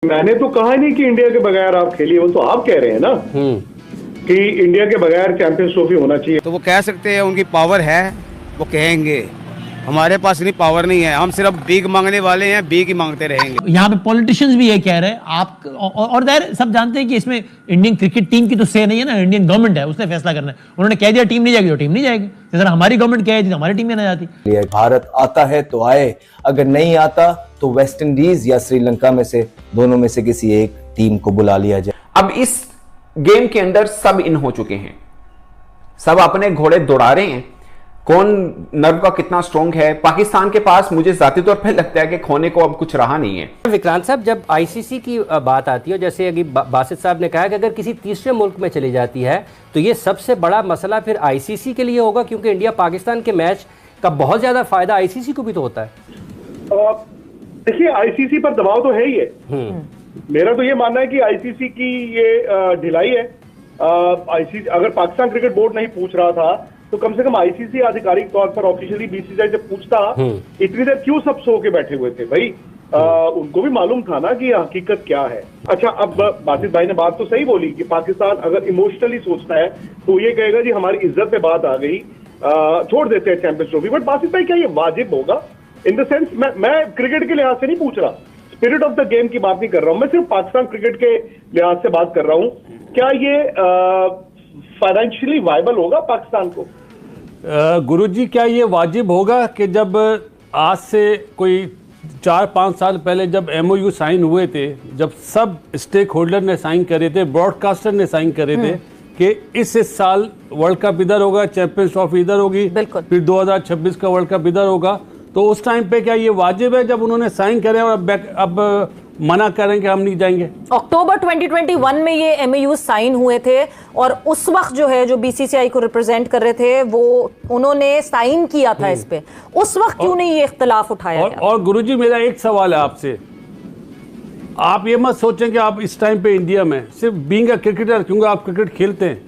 मैंने तो कहा नहीं कि इंडिया के बगैर आप खेलिए, वो तो आप कह रहे हैं ना कि इंडिया के बगैर चैंपियंस ट्रॉफी होना चाहिए। तो वो कह सकते हैं, उनकी पावर है, वो कहेंगे। हमारे पास इतनी पावर नहीं है, हम सिर्फ भीख मांगने वाले हैं, भीख ही मांगते रहेंगे। यहाँ पे पॉलिटिशियंस भी ये कह रहे हैं आप और दायर सब जानते हैं कि इसमें इंडियन क्रिकेट टीम की तो से नहीं है ना, इंडियन गवर्नमेंट है, उसने फैसला करना है। उन्होंने कह दिया टीम नहीं जाएगी तो टीम नहीं जाएगी, जैसे हमारी गवर्नमेंट कह दी तो हमारी टीम में ना जाती। भारत आता है तो आए, अगर नहीं आता तो वेस्ट इंडीज या श्रीलंका में से दोनों में से किसी एक टीम को बुला लिया जाए। अब इस गेम के अंदर सब इन हो चुके हैं, सब अपने घोड़े दौड़ा रहे हैं, कौन नर्व का कितना स्ट्रॉन्ग है। पाकिस्तान के पास मुझे जाती तौर पर लगता है कि खोने को अब कुछ रहा नहीं है। विक्रांत साहब, जब आईसीसी की बात आती है, जैसे अभी बासित साहब ने कहा कि अगर किसी तीसरे मुल्क में चली जाती है तो ये सबसे बड़ा मसला फिर आईसीसी के लिए होगा, क्योंकि इंडिया पाकिस्तान के मैच का बहुत ज्यादा फायदा आईसीसी को भी तो होता है। देखिए, आईसीसी पर दबाव तो है ही है। मेरा तो ये मानना है कि आईसीसी की ये ढिलाई है। आईसीसी अगर पाकिस्तान क्रिकेट बोर्ड नहीं पूछ रहा था तो कम से कम आईसीसी आधिकारिक तौर पर ऑफिशियली बीसीसीआई से पूछता। इतनी देर क्यों सब सो के बैठे हुए थे भाई? उनको भी मालूम था ना कि हकीकत क्या है। अच्छा, अब बासित भाई ने बात तो सही बोली कि पाकिस्तान अगर इमोशनली सोचता है तो ये कहेगा जी हमारी इज्जत पे बात आ गई, छोड़ देते हैं चैंपियंस ट्रॉफी। बट बासित भाई, क्या ये वाजिब होगा? इन द सेंस मैं क्रिकेट के लिहाज से नहीं पूछ रहा, स्पिरिट ऑफ द गेम की बात नहीं कर रहा हूं, मैं सिर्फ पाकिस्तान क्रिकेट के लिहाज से बात कर रहा हूं। क्या ये फाइनेंशियली वायबल होगा पाकिस्तान को? गुरुजी, क्या ये वाजिब होगा कि जब आज से कोई 4-5 साल पहले जब एमओयू साइन हुए थे, जब सब स्टेक होल्डर ने साइन करे थे, ब्रॉडकास्टर ने साइन करे थे कि इस साल वर्ल्ड कप इधर होगा, चैंपियंस ट्रॉफी इधर होगी, फिर 2026 का वर्ल्ड कप इधर होगा, तो उस टाइम पे क्या ये वाजिब है जब उन्होंने साइन करे और अब मना करें कि हम नहीं जाएंगे? अक्टूबर 2021 में ये एमओयू साइन हुए थे और उस वक्त जो बीसीसीआई को रिप्रेजेंट कर रहे थे वो उन्होंने साइन किया था इस पे। उस वक्त क्यों नहीं ये इख्तिलाफ उठाया गया? और गुरुजी, मेरा एक सवाल है आपसे, आप ये मत सोचें कि आप इस टाइम पे इंडिया में सिर्फ बीइंग अ क्रिकेटर, क्योंकि आप क्रिकेट खेलते हैं,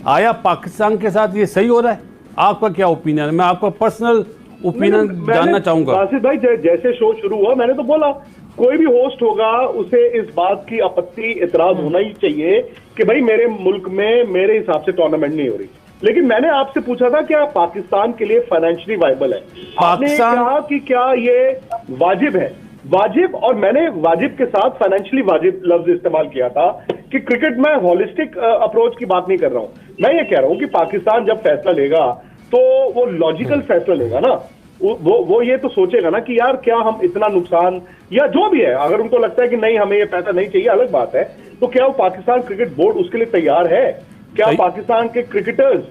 आया पाकिस्तान के साथ ये सही हो रहा है? आपका क्या ओपिनियन है? मैं आपका पर्सनल ओपिनियन जानना चाहूंगा। बासित भाई, जैसे शो शुरू हुआ मैंने तो बोला कोई भी होस्ट होगा उसे इस बात की आपत्ति इतराज होना ही चाहिए कि भाई मेरे मुल्क में मेरे हिसाब से टूर्नामेंट नहीं हो रही। लेकिन मैंने आपसे पूछा था क्या पाकिस्तान के लिए फाइनेंशियली वायबल है? आपने कहा कि क्या ये वाजिब है? वाजिब, और मैंने वाजिब के साथ फाइनेंशियली वाजिब लफ्ज इस्तेमाल किया था कि क्रिकेट में होलिस्टिक अप्रोच की बात नहीं कर रहा हूं। मैं ये कह रहा हूं कि पाकिस्तान जब फैसला लेगा तो वो लॉजिकल फैसला लेगा ना। वो ये तो सोचेगा ना कि यार क्या हम इतना नुकसान या जो भी है, अगर उनको लगता है कि नहीं हमें ये पैसा नहीं चाहिए, अलग बात है, तो क्या वो पाकिस्तान क्रिकेट बोर्ड उसके लिए तैयार है? क्या पाकिस्तान के क्रिकेटर्स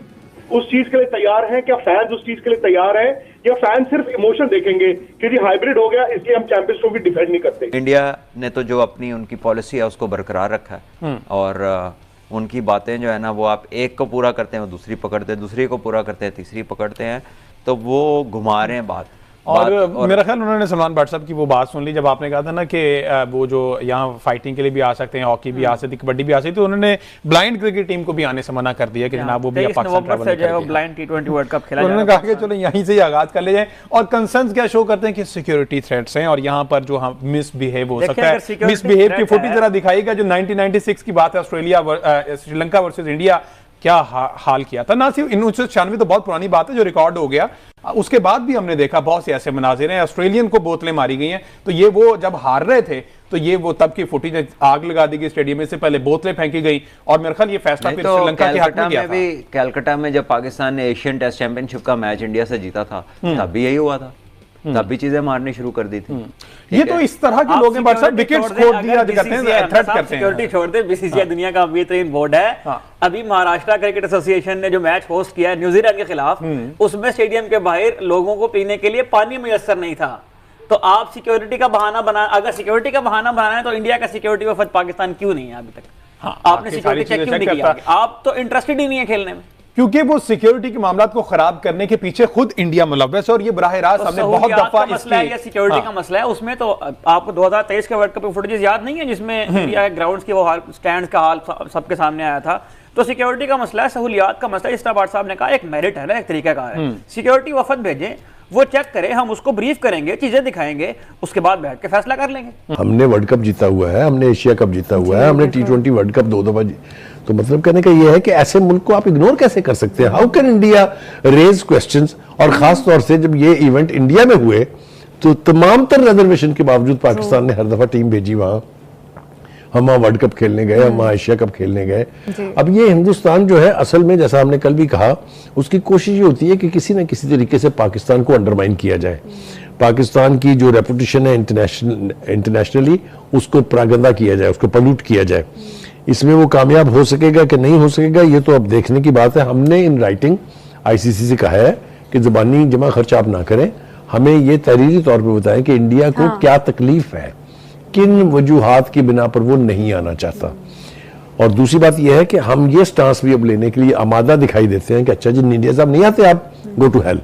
उस चीज के लिए तैयार हैं? क्या फैंस उस चीज के लिए तैयार हैं? या फैंस सिर्फ इमोशन देखेंगे कि जी हाइब्रिड हो गया इसलिए हम चैंपियंस ट्रॉफी डिफेंड नहीं करते? इंडिया ने तो जो अपनी उनकी पॉलिसी है उसको बरकरार रखा है और उनकी बातें जो है ना, वो आप एक को पूरा करते हैं वो दूसरी पकड़ते हैं, दूसरी को पूरा करते हैं तीसरी पकड़ते हैं, तो वो घुमा रहे हैं बात। और मेरा ख्याल उन्होंने सलमान भट्ट साहब की वो बात सुन ली जब आपने कहा था ना कि वो जो यहाँ फाइटिंग के लिए भी आ सकते हैं, हॉकी भी आ सकती, कबड्डी भी आ सकती, तो उन्होंने ब्लाइंड क्रिकेट टीम को भी आने से मना कर दिया कि जनाब वो भी ब्लाइंड T20 वर्ल्ड कप खेला। उन्होंने कहा कि चलो यहीं से ही आगाज कर ले जाए। और कंसर्न्स क्या शो करते हैं कि सिक्योरिटी थ्रेट्स हैं और यहाँ पर जो हम मिसबिहेव हो सकता है, मिसबिहेव की फुटेज जरा दिखाएगा। जो 1996 की बात है, ऑस्ट्रेलिया श्रीलंका वर्सेज इंडिया, क्या हाल किया था। ना सिर्फ 1996 तो बहुत पुरानी बात है जो रिकॉर्ड हो गया, उसके बाद भी हमने देखा बहुत से ऐसे मनाजिर हैं, ऑस्ट्रेलियन को बोतलें मारी गई हैं। तो ये वो जब हार रहे थे तो ये वो तब की फुटेज, आग लगा दी गई स्टेडियम में, से पहले बोतलें फेंकी गई। और मेरे ख्याल ये फैसला फिर श्रीलंका के हक में गया था। कलकत्ता में जब पाकिस्तान ने एशियन टेस्ट चैंपियनशिप का मैच इंडिया से जीता था तब भी यही हुआ था, तब भी चीजें मारनी शुरू कर दी थी। ये तो इस तरह के लोग हैं बट सब विकेट्स खोद दिया करते हैं, थ्रेट करते हैं। सिक्योरिटी छोड़ दे, बीसीसीआई दुनिया का बेहतरीन बोर्ड है। अभी महाराष्ट्र क्रिकेट एसोसिएशन ने जो मैच होस्ट किया है न्यूजीलैंड के खिलाफ, उसमें स्टेडियम के बाहर लोगों को पीने के लिए पानी मुयस्सर नहीं था। तो आप सिक्योरिटी का बहाना बना, अगर सिक्योरिटी का बहाना बनाना है तो इंडिया का सिक्योरिटी वफद पाकिस्तान क्यों नहीं है अभी तक? आपने सिक्योरिटी चेक क्यों नहीं किया? आप तो इंटरेस्टेड ही नहीं है खेलने में, क्योंकि वो सिक्योरिटी के मामला को खराब करने के पीछे खुद इंडिया मुलव्वस है। और ये बराह रास्त हमने बहुत दफा मसला है, सिक्योरिटी का मसला है। उसमें तो आपको 2023 के वर्ल्ड कप की फुटेज याद नहीं है जिसमें इंडिया के ग्राउंड्स की वो हाल, स्टैंड्स का हाल सबके सामने आया था? तो सिक्योरिटी का मसला है, सहूलियात का मसला है। जिस तरह साहब ने कहा, एक मेरिट है ना, एक तरीका का है। सिक्योरिटी वफद भेजें, वो चेक करे, हम उसको ब्रीफ करेंगे, चीजें दिखाएंगे, उसके बाद बैठ के फैसला कर लेंगे। हमने वर्ल्ड कप जीता हुआ है, हमने एशिया कप जीता हुआ है, हमने T20 वर्ल्ड कप 2 दफा, तो मतलब कहने का ये है कि ऐसे मुल्क को आप इग्नोर कैसे कर सकते हैं? How can India raise questions? और खास तौर से जब ये इवेंट इंडिया में हुए तो तमाम तर रिजर्वेशन के बावजूद पाकिस्तान ने हर दफा टीम भेजी वहां, हम वहां वर्ल्ड कप खेलने गए, हम वहां एशिया कप खेलने गए। अब ये हिंदुस्तान जो है असल में, जैसा हमने कल भी कहा, उसकी कोशिश ये होती है कि किसी न किसी तरीके से पाकिस्तान को अंडरमाइन किया जाए, पाकिस्तान की जो रेपुटेशन है इंटरनेशनली उसको प्रागंदा किया जाए, उसको पल्यूट किया जाए। इसमें वो कामयाब हो सकेगा कि नहीं हो सकेगा ये तो अब देखने की बात है। हमने इन राइटिंग ICC से कहा है कि ज़बानी जमा खर्च आप ना करें, हमें ये तहरीरी तौर पे बताएं कि इंडिया को क्या तकलीफ है, किन वजूहात की बिना पर वो नहीं आना चाहता। और दूसरी बात यह है कि हम ये स्टांस भी अब लेने के लिए आमादा दिखाई देते हैं कि अच्छा जी इंडिया साहब नहीं आते, आप गो टू हेल,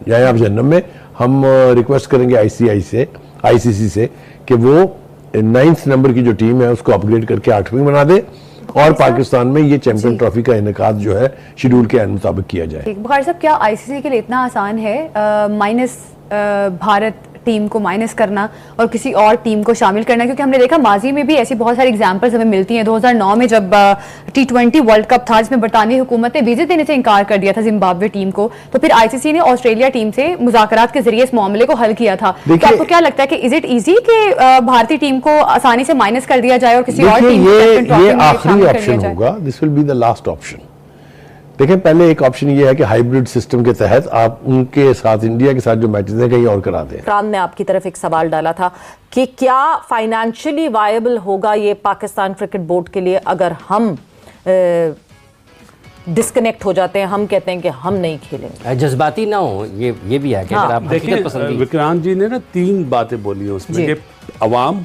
जाए आप जहन्नम में। हम रिक्वेस्ट करेंगे ICC से कि वो 9th नंबर की जो टीम है उसको अपग्रेड करके 8वीं बना दे और पाकिस्तान में ये चैंपियन ट्रॉफी का इनेकाद जो है शेड्यूल के मुताबिक किया जाए। बुखारी साहब, क्या ICC के लिए इतना आसान है माइनस भारत टीम को माइनस करना और किसी और टीम को शामिल करना? क्योंकि हमने देखा माजी में भी ऐसी बहुत सारी एग्जांपल्स हमें मिलती हैं। 2009 में जब T20 वर्ल्ड कप था जिसमें बरतानवी हुकूमत ने वीजे देने से इनकार कर दिया था जिम्बाब्वे टीम को, तो फिर ICC ने ऑस्ट्रेलिया टीम से मुज़ाकरात के जरिए इस मामले को हल किया था। तो आपको क्या लगता है कि इज इट ईजी कि भारतीय टीम को आसानी से माइनस कर दिया जाए और किसी और टीम को आखिरी ऑप्शन होगा, this will be the last option. देखें, पहले एक ऑप्शन ये है कि हाइब्रिड सिस्टम के तहत आप उनके साथ, इंडिया के साथ जो मैचेस हैं कहीं और करा दें। इकराम ने आपकी तरफ एक सवाल डाला था कि क्या फाइनेंशियली वायबल होगा ये पाकिस्तान क्रिकेट बोर्ड के लिए अगर हम डिस्कनेक्ट हो जाते हैं, हम कहते हैं कि हम नहीं खेलेंगे, जज्बाती ना हो, ये भी है कि अगर आप देखिए विक्रांत जी ने ना 3 बातें बोली हैं उसमें कि अवाम,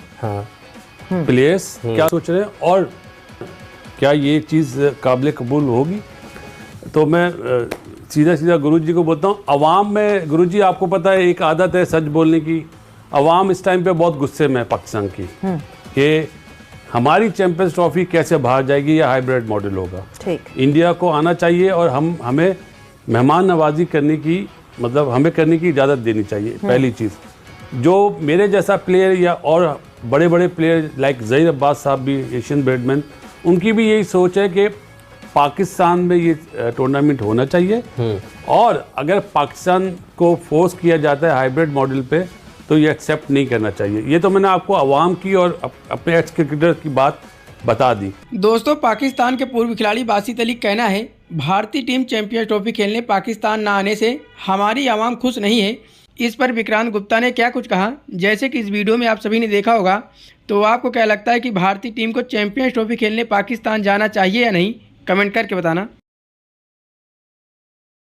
प्लेयर्स क्या सोच रहे हैं और क्या ये चीज़ काबिल कबूल होगी। तो मैं सीधा गुरुजी को बोलता हूँ, अवाम में गुरुजी आपको पता है एक आदत है सच बोलने की। अवाम इस टाइम पे बहुत गुस्से में है पाकिस्तान की कि हमारी चैंपियंस ट्रॉफी कैसे बाहर जाएगी या हाइब्रिड मॉडल होगा। इंडिया को आना चाहिए और हमें मेहमान नवाजी करने की, मतलब हमें करने की इजाज़त देनी चाहिए। पहली चीज़, जो मेरे जैसा प्लेयर या और बड़े बड़े प्लेयर लाइक ज़हीर अब्बास साहब भी एशियन बैडमैन, उनकी भी यही सोच है कि पाकिस्तान में ये टूर्नामेंट होना चाहिए और अगर पाकिस्तान को फोर्स किया जाता है हाइब्रिड मॉडल पे तो ये एक्सेप्ट नहीं करना चाहिए। ये तो मैंने आपको अवाम की और अपने एक्स क्रिकेटर की बात बता दी। दोस्तों, पाकिस्तान के पूर्व खिलाड़ी बासित अली कहना है, भारतीय टीम चैंपियंस ट्रॉफी खेलने पाकिस्तान न आने से हमारी आवाम खुश नहीं है। इस पर विक्रांत गुप्ता ने क्या कुछ कहा, जैसे कि इस वीडियो में आप सभी ने देखा होगा। तो आपको क्या लगता है कि भारतीय टीम को चैंपियंस ट्रॉफी खेलने पाकिस्तान जाना चाहिए या नहीं? कमेंट करके बताना।